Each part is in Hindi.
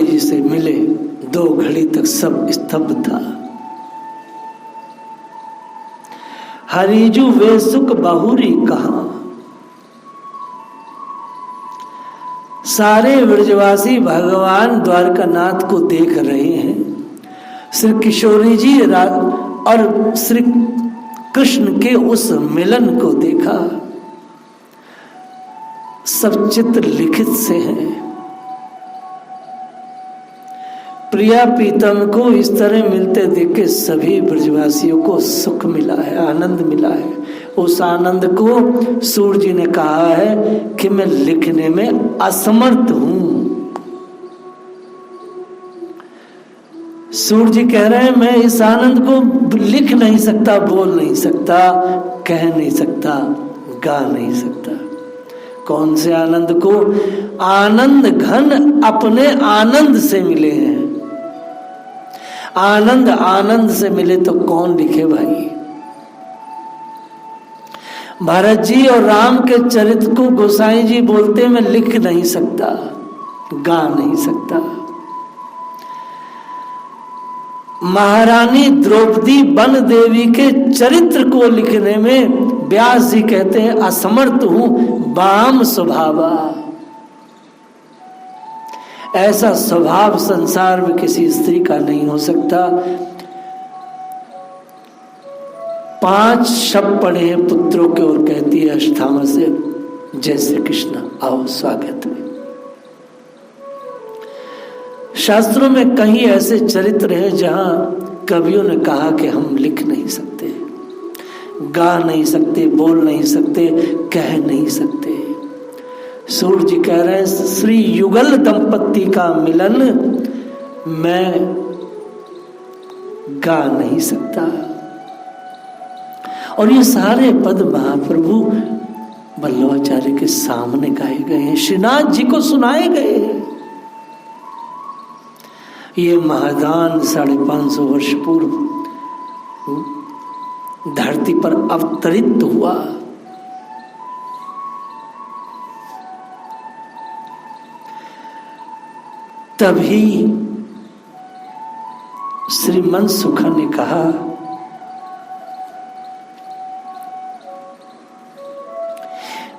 जी से मिले 2 घड़ी तक सब स्तब्ध था। हरिजु वे सुख बहुरी कहाँ, सारे ब्रजवासी भगवान द्वारकानाथ को देख रहे हैं। श्री किशोरी जी और श्री कृष्ण के उस मिलन को देखा। सब चित्र लिखित से हैं। प्रिया प्रीतम को इस तरह मिलते देख के सभी ब्रजवासियों को सुख मिला है, आनंद मिला है। उस आनंद को सूर्य जी ने कहा है कि मैं लिखने में असमर्थ हूं। सूर्य जी कह रहे हैं मैं इस आनंद को लिख नहीं सकता, बोल नहीं सकता, कह नहीं सकता, गा नहीं सकता। कौन से आनंद को? आनंद घन अपने आनंद से मिले हैं। आनंद आनंद से मिले तो कौन लिखे भाई? भरत जी और राम के चरित्र को गोसाई जी बोलते मैं लिख नहीं सकता, गा नहीं सकता। महारानी द्रौपदी बन देवी के चरित्र को लिखने में व्यास जी कहते हैं असमर्थ हूं, वाम स्वभावा। ऐसा स्वभाव संसार में किसी स्त्री का नहीं हो सकता। 5 शब्द पढ़े हैं पुत्रों के और कहती है अष्टामा से जय श्री कृष्ण, आओ स्वागत में। शास्त्रों में कहीं ऐसे चरित्र हैं जहां कवियों ने कहा कि हम लिख नहीं सकते, गा नहीं सकते, बोल नहीं सकते, कह नहीं सकते। सूर्य जी कह रहे हैं श्री युगल दंपति का मिलन मैं गा नहीं सकता। और ये सारे पद महाप्रभु वल्लभाचार्य के सामने गाए गए हैं, श्रीनाथ जी को सुनाए गए हैं। ये महादान 550 वर्ष पूर्व धरती पर अवतरित हुआ। तभी श्री मनसुखा ने कहा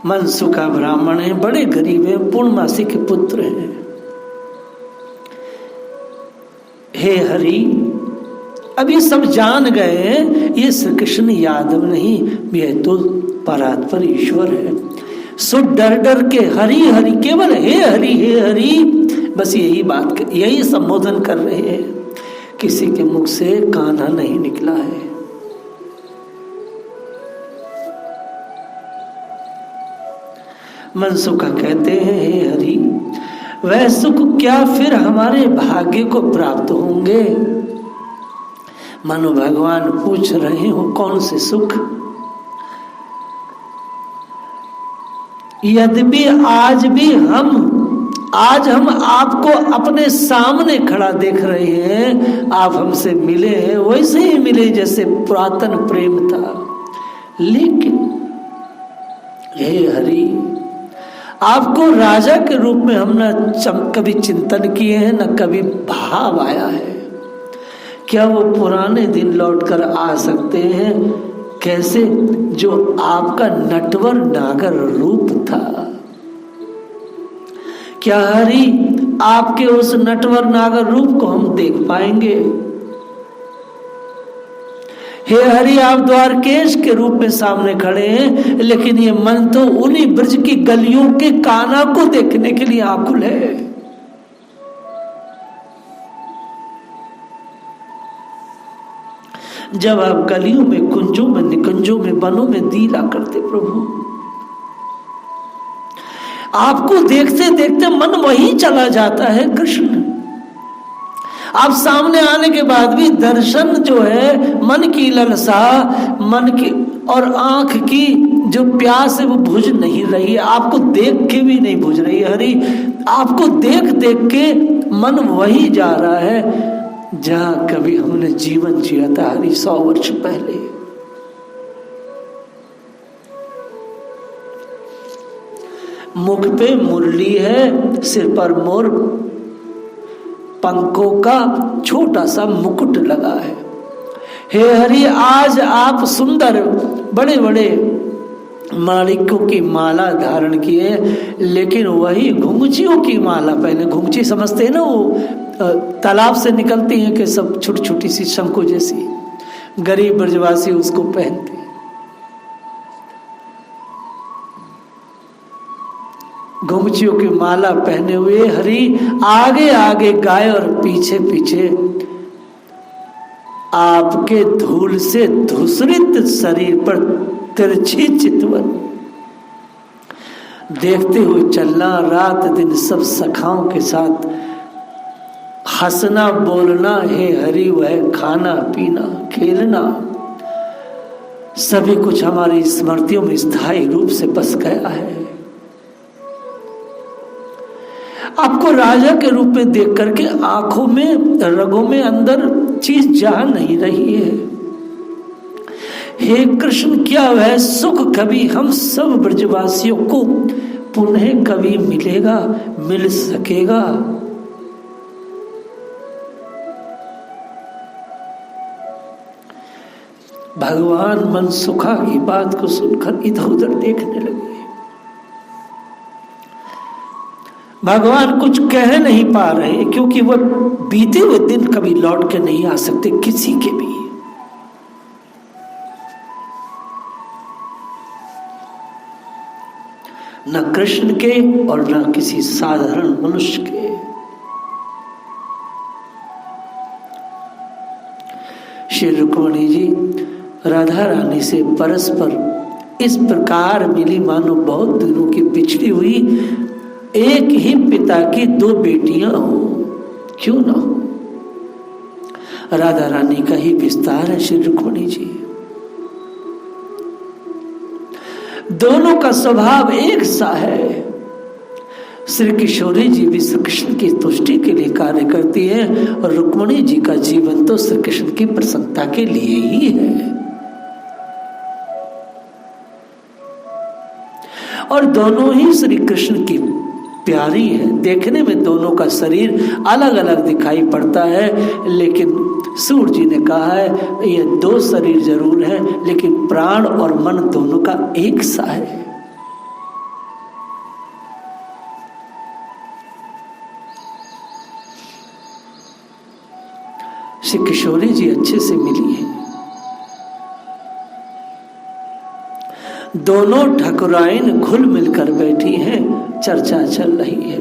मनसुखा ब्राह्मण है, बड़े गरीब है, पूर्णमासी के पुत्र हैं। हे हरि, अब ये सब जान गए ये श्री कृष्ण यादव नहीं, यह तो परात्पर ईश्वर है। सो डर डर के हरि हरि, केवल हे हरि हे हरि, बस यही बात, यही संबोधन कर रहे हैं। किसी के मुख से कान्हा नहीं निकला है। मनसुखा कहते हैं हे हरि, वह सुख क्या फिर हमारे भाग्य को प्राप्त होंगे? मानो भगवान पूछ रहे हो कौन से सुख? यद्यपि आज हम आपको अपने सामने खड़ा देख रहे हैं, आप हमसे मिले हैं वैसे ही मिले जैसे पुरातन प्रेम था। लेकिन हे हरि, आपको राजा के रूप में हम न कभी चिंतन किए हैं, न कभी भाव आया है। क्या वो पुराने दिन लौटकर आ सकते हैं? कैसे? जो आपका नटवर नागर रूप था। क्या हरि आपके उस नटवर नागर रूप को हम देख पाएंगे? हे हरि, आप द्वारकेश के रूप में सामने खड़े हैं, लेकिन ये मन तो उन्हीं ब्रज की गलियों के कान्हा को देखने के लिए आकुल है। जब आप गलियों में, कुंजों में, निकुंजों में, वनों में दीला करते प्रभु, आपको देखते देखते मन वहीं चला जाता है कृष्ण। आप सामने आने के बाद भी दर्शन जो है, मन की ललसा, मन की और आंख की जो प्यास है वो बुझ नहीं रही है। आपको देख के भी नहीं बुझ रही है हरि। आपको देख देख के मन वही जा रहा है जहां कभी हमने जीवन जिया था हरि, 100 वर्ष पहले। मुख पे मुरली है, सिर पर मोर पंखों का छोटा सा मुकुट लगा है। हे हरि, आज आप सुंदर बड़े बड़े माणिक्यों की माला धारण किए, लेकिन वही घुंघचियों की माला पहने। घुंघची समझते हैं ना, वो तालाब से निकलती हैं कि सब छोटी छोटी सी शंखों जैसी, गरीब ब्रजवासी उसको पहनते। घुंघचियों की माला पहने हुए हरि आगे आगे गाय और पीछे पीछे आपके धूल से धूसरित शरीर पर तिरछी चितवन देखते हुए चलना, रात दिन सब सखाओं के साथ हंसना बोलना, हे हरि वह खाना पीना खेलना, सभी कुछ हमारी स्मृतियों में स्थायी रूप से बस गया है। आपको राजा के रूप में देख करके आंखों में रगों में अंदर चीज जा नहीं रही है। हे कृष्ण, क्या वह सुख कभी हम सब ब्रजवासियों को पुनः कभी मिलेगा, मिल सकेगा? भगवान मनसुखा की बात को सुनकर इधर उधर देखने लगे। भगवान कुछ कह नहीं पा रहे, क्योंकि वह बीते हुए दिन कभी लौट के नहीं आ सकते किसी के भी। न कृष्ण के और न किसी साधारण मनुष्य के। श्री रुक्मिणी जी राधा रानी से परस्पर इस प्रकार मिली मानो बहुत दिनों की बिछड़ी हुई एक ही पिता की दो बेटियां हो, क्यों ना हो। राधा रानी का ही विस्तार है श्री रुक्मिणी जी। दोनों का स्वभाव एक सा है। श्री किशोरी जी भी श्री कृष्ण की तुष्टि के लिए कार्य करती है, और रुक्मिणी जी का जीवन तो श्री कृष्ण की प्रसन्नता के लिए ही है। और दोनों ही श्री कृष्ण की प्यारी है। देखने में दोनों का शरीर अलग अलग दिखाई पड़ता है, लेकिन सूर्य जी ने कहा है ये दो शरीर जरूर है, लेकिन प्राण और मन दोनों का एक सा है। श्री किशोरी जी अच्छे से मिली है। दोनों ठकुराइन घुल मिलकर बैठी हैं, चर्चा चल रही है।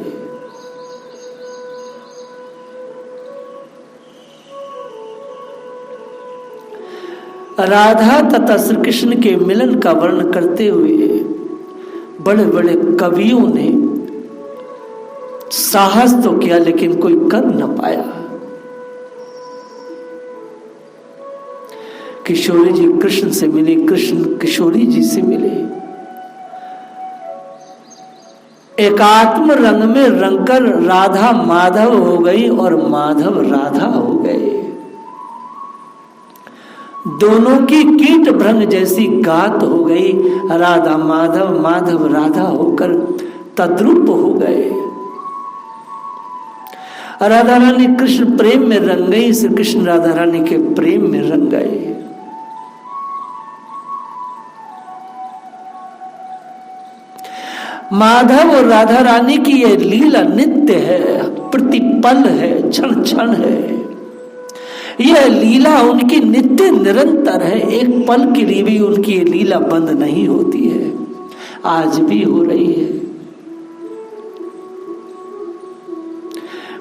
राधा तथा श्री कृष्ण के मिलन का वर्णन करते हुए बड़े बड़े कवियों ने साहस तो किया, लेकिन कोई कर न पाया। किशोरी जी कृष्ण से मिले, कृष्ण किशोरी जी से मिले। एकात्म रंग में रंगकर राधा माधव हो गई और माधव राधा हो गए। दोनों की कीट भ्रंग जैसी गात हो गई। राधा माधव, माधव राधा होकर तद्रूप हो गए। राधा रानी कृष्ण प्रेम में रंग गई, श्री कृष्ण राधा रानी के प्रेम में रंग गए। माधव और राधा रानी की यह लीला नित्य है, प्रतिपल है, क्षण क्षण है। यह लीला उनकी नित्य निरंतर है। एक पल के लिए भी उनकी ये लीला बंद नहीं होती है, आज भी हो रही है।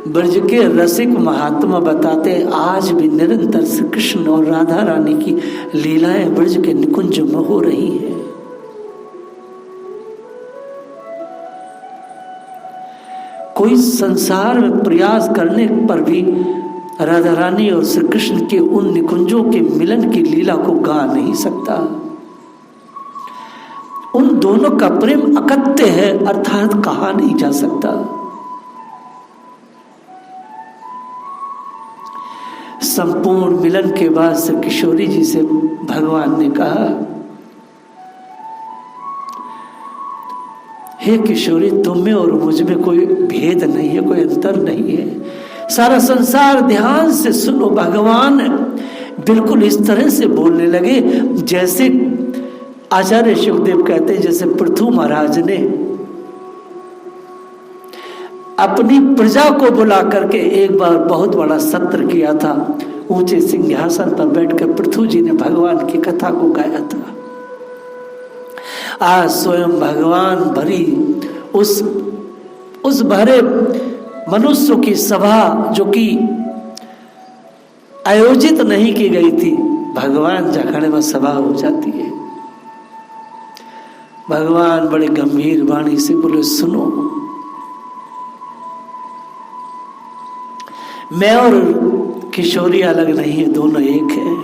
ब्रज के रसिक महात्मा बताते हैं आज भी निरंतर श्री कृष्ण और राधा रानी की लीलाएं ब्रज के निकुंज में हो रही है। कोई संसार में प्रयास करने पर भी राधा रानी और श्री कृष्ण के उन निकुंजों के मिलन की लीला को गा नहीं सकता। उन दोनों का प्रेम अकथ्य है, अर्थात कहा नहीं जा सकता। संपूर्ण मिलन के बाद श्री किशोरी जी से भगवान ने कहा, हे किशोरी, तुम में और मुझ में कोई भेद नहीं है, कोई अंतर नहीं है। सारा संसार ध्यान से सुनो, भगवान बिल्कुल इस तरह से बोलने लगे जैसे आचार्य शुकदेव कहते हैं जैसे पृथु महाराज ने अपनी प्रजा को बुला करके एक बार बहुत बड़ा सत्र किया था। ऊंचे सिंहासन पर बैठकर पृथु जी ने भगवान की कथा को गाया था। आज स्वयं भगवान भरी उस भरे मनुष्यों की सभा जो कि आयोजित नहीं की गई थी, भगवान जाखड़े में सभा हो जाती है। भगवान बड़े गंभीर वाणी से बोले, सुनो, मैं और किशोरी अलग नहीं है, दोनों एक है।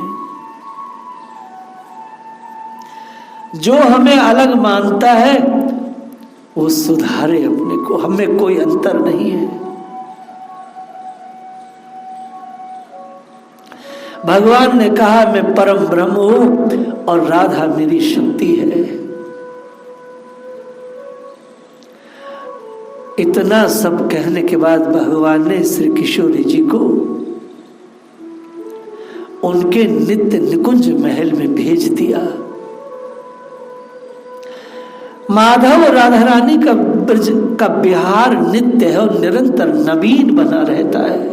जो हमें अलग मानता है वो सुधारे अपने को, हमें कोई अंतर नहीं है। भगवान ने कहा मैं परम ब्रह्म हूं और राधा मेरी शक्ति है। इतना सब कहने के बाद भगवान ने श्री किशोरी जी को उनके नित्य निकुंज महल में भेज दिया। माधव और राधा रानी का ब्रज का विहार नित्य है और निरंतर नवीन बना रहता है।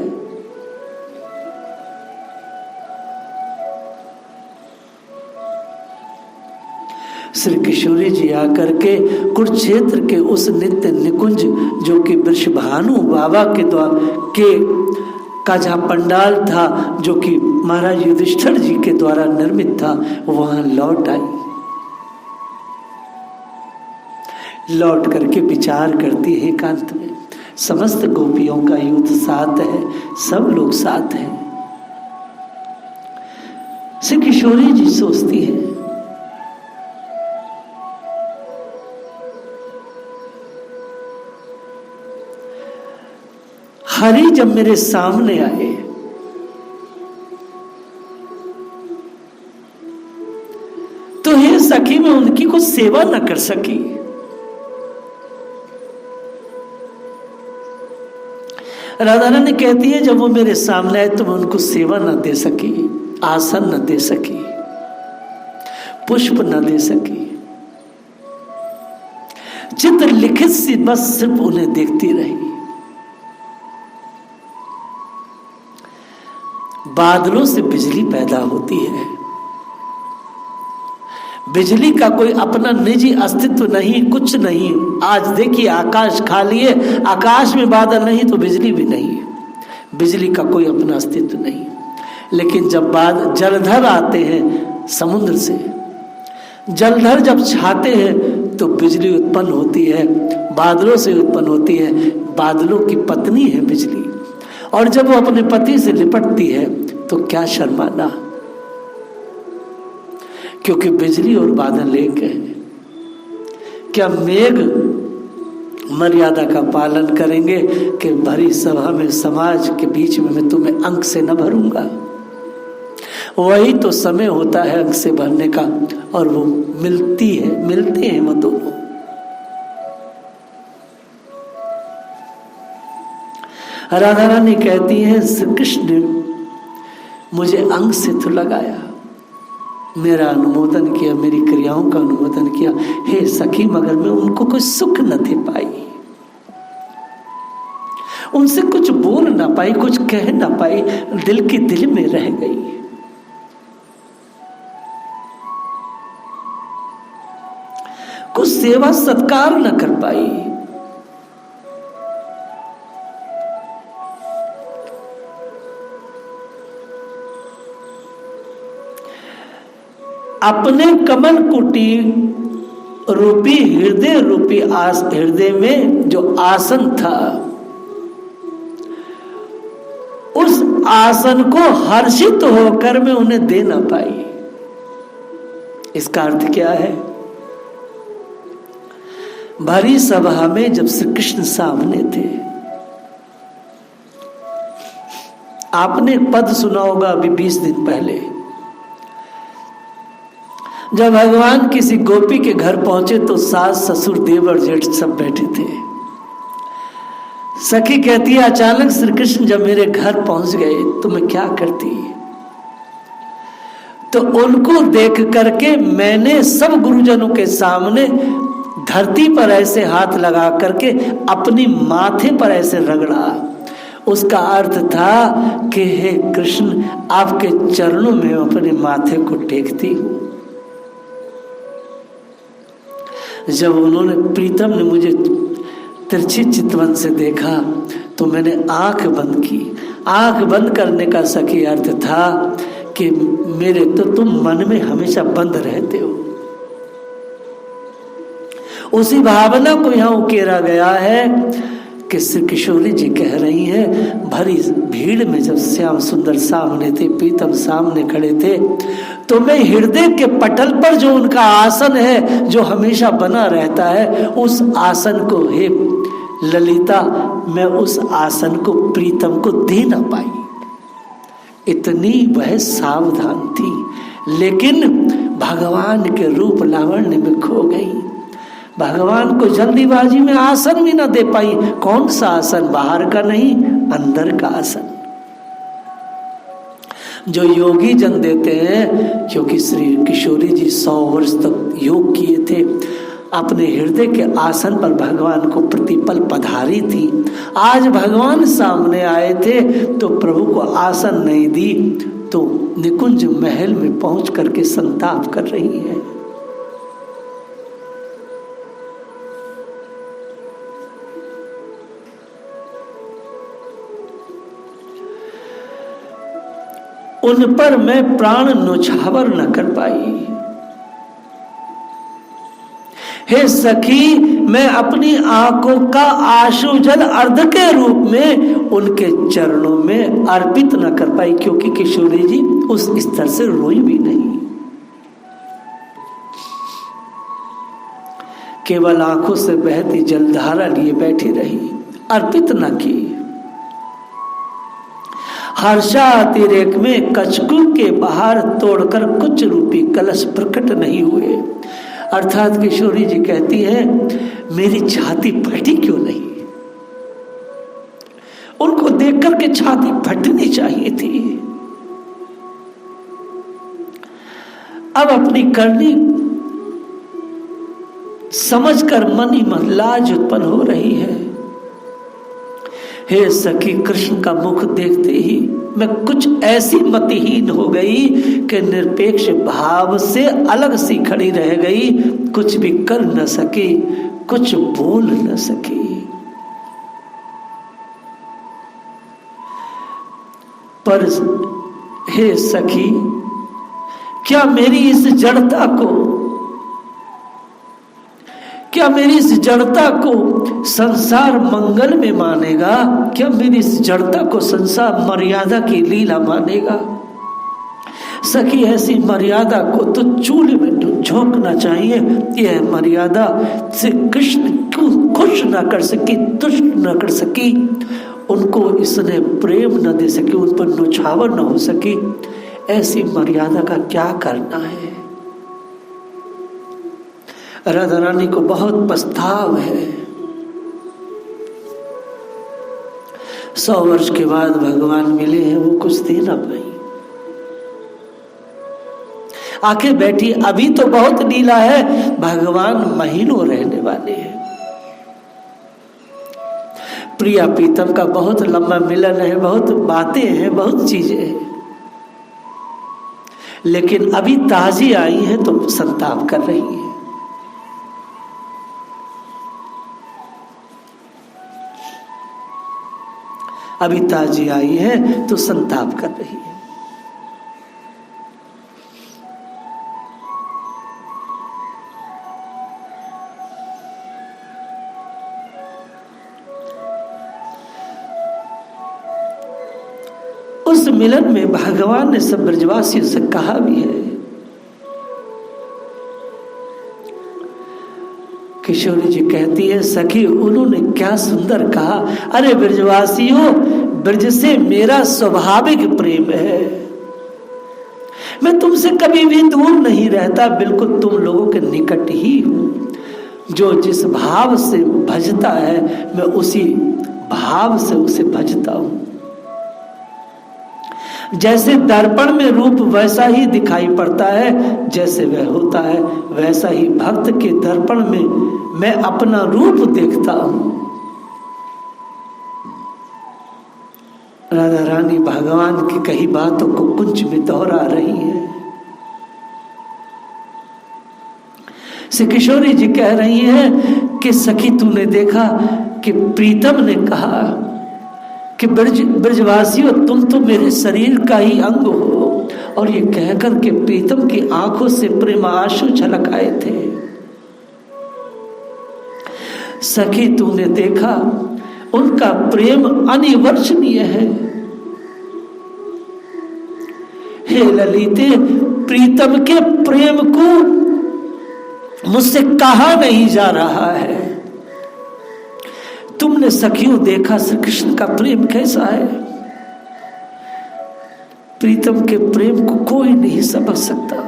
श्री किशोरी जी आकर के कुरुक्षेत्र के उस नित्य निकुंज जो कि वृषभानु बाबा के का जहाँ पंडाल था, जो कि महाराज युधिष्ठिर जी के द्वारा निर्मित था, वहां लौट आई। लौट करके विचार करती है एकांत में। समस्त गोपियों का युद्ध साथ है, सब लोग साथ हैं। श्री किशोरी जी सोचती है, हरि जब मेरे सामने आए तो हे सखी मैं उनकी कुछ सेवा न कर सकी। राधा रानी कहती है जब वो मेरे सामने आए तो मैं उनको सेवा न दे सकी, आसन न दे सकी, पुष्प न दे सकी, चित्र लिखित सी बस सिर्फ उन्हें देखती रही। बादलों से बिजली पैदा होती है। बिजली का कोई अपना निजी अस्तित्व नहीं, कुछ नहीं। आज देखिए आकाश खाली है, आकाश में बादल नहीं तो बिजली भी नहीं है। बिजली का कोई अपना अस्तित्व नहीं। लेकिन जब जलधर आते हैं समुद्र से, जलधर जब छाते हैं तो बिजली उत्पन्न होती है, बादलों से उत्पन्न होती है। बादलों की पत्नी है बिजली, और जब वो अपने पति से लिपटती है तो क्या शर्माना, क्योंकि बिजली और बादल एक है। क्या मेघ मर्यादा का पालन करेंगे कि भरी सभा में समाज के बीच में मैं तुम्हें अंक से न भरूंगा? वही तो समय होता है अंक से भरने का, और वो मिलते हैं वो दोनों। राधा रानी कहती है श्री कृष्ण ने मुझे अंग से तो लगाया, मेरा अनुमोदन किया, मेरी क्रियाओं का अनुमोदन किया। हे सखी मगर मैं उनको कुछ सुख न दे पाई, उनसे कुछ बोल ना पाई, कुछ कह ना पाई, दिल के दिल में रह गई। कुछ सेवा सत्कार न कर पाई। अपने कमल कुटी रूपी हृदय में जो आसन था, उस आसन को हर्षित होकर मैं उन्हें दे ना पाई। इसका अर्थ क्या है? भरी सभा में जब श्री कृष्ण सामने थे, आपने पद सुना होगा अभी 20 दिन पहले, जब भगवान किसी गोपी के घर पहुंचे तो सास ससुर देवर जेठ सब बैठे थे। सखी कहती है अचानक श्री कृष्ण जब मेरे घर पहुंच गए तो मैं क्या करती, तो उनको देख करके मैंने सब गुरुजनों के सामने धरती पर ऐसे हाथ लगा करके अपनी माथे पर ऐसे रगड़ा। उसका अर्थ था कि हे कृष्ण, आपके चरणों में अपने माथे को टेकती हूं। जब उन्होंने, प्रीतम ने मुझे तिरछी चितवन से देखा तो मैंने आंख बंद की। आंख बंद करने का सखी अर्थ था कि मेरे तो तुम मन में हमेशा बंद रहते हो। उसी भावना को यहां उकेरा गया है कि श्री किशोरी जी कह रही हैं, भरी भीड़ में जब श्याम सुंदर सामने थे, प्रीतम सामने खड़े थे, तो मैं हृदय के पटल पर जो उनका आसन है, जो हमेशा बना रहता है, उस आसन को, हे ललिता, मैं उस आसन को प्रीतम को दे ना पाई। इतनी वह सावधान थी, लेकिन भगवान के रूप लावण्य में खो गई। भगवान को जल्दीबाजी में आसन भी ना दे पाई। कौन सा आसन? बाहर का नहीं, अंदर का आसन जो योगी जन देते हैं। क्योंकि श्री किशोरी जी 100 वर्ष तक योग किए थे, अपने हृदय के आसन पर भगवान को प्रतिपल पधारी थी। आज भगवान सामने आए थे तो प्रभु को आसन नहीं दी, तो निकुंज महल में पहुंच करके संताप कर रही है। उन पर मैं प्राण न्योछावर न कर पाई। हे सखी, मैं अपनी आंखों का आंसू जल अर्ध के रूप में उनके चरणों में अर्पित न कर पाई, क्योंकि किशोरी जी उस स्तर से रोई भी नहीं, केवल आंखों से बहती जलधारा लिए बैठी रही, अर्पित न की। हर्षातिरेक में कचकुल के बाहर तोड़कर कुछ रूपी कलश प्रकट नहीं हुए। अर्थात किशोरी जी कहती है, मेरी छाती फटी क्यों नहीं? उनको देख करके छाती फटनी चाहिए थी। अब अपनी करनी समझकर मन ही मन लाज उत्पन्न हो रही है। हे सखी, कृष्ण का मुख देखते ही मैं कुछ ऐसी मतिहीन हो गई कि निरपेक्ष भाव से अलग सी खड़ी रह गई, कुछ भी कर न सकी, कुछ बोल न सकी। पर हे सखी, क्या मेरी इस जड़ता को संसार मंगल में मानेगा? क्या मेरी इस जड़ता को संसार मर्यादा की लीला मानेगा? सखी, ऐसी मर्यादा को तो चूल्हे में झोंकना चाहिए। यह मर्यादा से कृष्ण क्यों खुश न कर सकी, तुष्ट न कर सकी, उनको इसने प्रेम न दे सकी, उन पर न्योछावर न हो सकी। ऐसी मर्यादा का क्या करना है? राधा रानी को बहुत पछताव है। 100 वर्ष के बाद भगवान मिले हैं, वो कुछ दे ना पाई। आके बैठी, अभी तो बहुत लीला है, भगवान महीनों रहने वाले हैं। प्रिया प्रीतम का बहुत लंबा मिलन है, बहुत बातें हैं, बहुत चीजें हैं, लेकिन अभी ताजी आई है तो संताप कर रही है। अभी ताजी आई है तो संताप कर रही है। उस मिलन में भगवान ने सब ब्रजवासियों से कहा भी है। किशोरी जी कहती है, सखी, उन्होंने क्या सुंदर कहा। अरे ब्रजवासियों, ब्रज से मेरा स्वाभाविक प्रेम है, मैं तुमसे कभी भी दूर नहीं रहता, बिल्कुल तुम लोगों के निकट ही हूं। जो जिस भाव से भजता है, मैं उसी भाव से उसे भजता हूं। जैसे दर्पण में रूप वैसा ही दिखाई पड़ता है, जैसे वह होता है वैसा ही भक्त के दर्पण में मैं अपना रूप देखता हूं। राधा रानी भगवान की कई बातों को कुंज में दोहरा रही है। श्री किशोरी जी कह रही हैं कि सखी तूने देखा कि प्रीतम ने कहा कि ब्रजवासियों तुम तो मेरे शरीर का ही अंग हो, और ये कहकर के प्रीतम की आंखों से प्रेम आंसू छलक आए थे। सखी तूने देखा, उनका प्रेम अनिवर्चनीय है। हे ललिते, प्रीतम के प्रेम को मुझसे कहा नहीं जा रहा है। तुमने सखियों देखा श्री कृष्ण का प्रेम कैसा है। प्रीतम के प्रेम को कोई नहीं समझ सकता।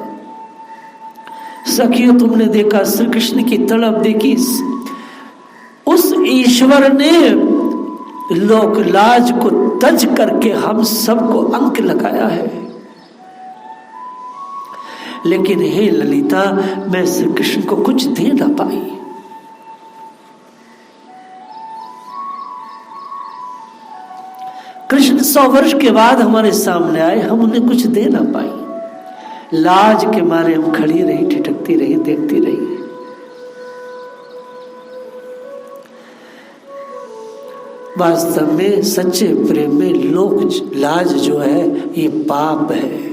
सखियों तुमने देखा श्री कृष्ण की तड़प देखी। उस ईश्वर ने लोक लाज को तज करके हम सबको अंक लगाया है। लेकिन हे ललिता, मैं श्री कृष्ण को कुछ दे ना पाई। कृष्ण 100 वर्ष के बाद हमारे सामने आए, हम उन्हें कुछ दे ना पाई। लाज के मारे हम खड़ी रही, ठिठकती रही, देखती रही। वास्तव में सच्चे प्रेम में लोक लाज जो है ये पाप है।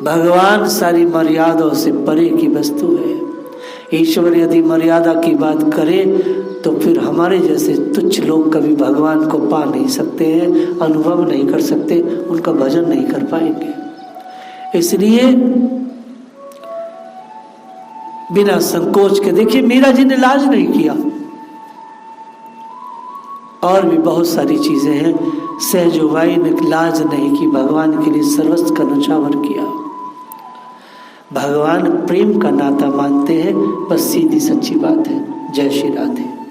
भगवान सारी मर्यादाओं से परे की वस्तु है। ईश्वर यदि मर्यादा की बात करे तो फिर हमारे जैसे तुच्छ लोग कभी भगवान को पा नहीं सकते हैं, अनुभव नहीं कर सकते, उनका भजन नहीं कर पाएंगे। इसलिए बिना संकोच के देखिए, मीरा जी ने लाज नहीं किया। और भी बहुत सारी चीजें हैं। सहजोबाई ने लाज नहीं की, भगवान के लिए सर्वस्व का न्यौछावर किया। भगवान प्रेम का नाता मानते हैं, बस सीधी सच्ची बात है। जय श्री राधे।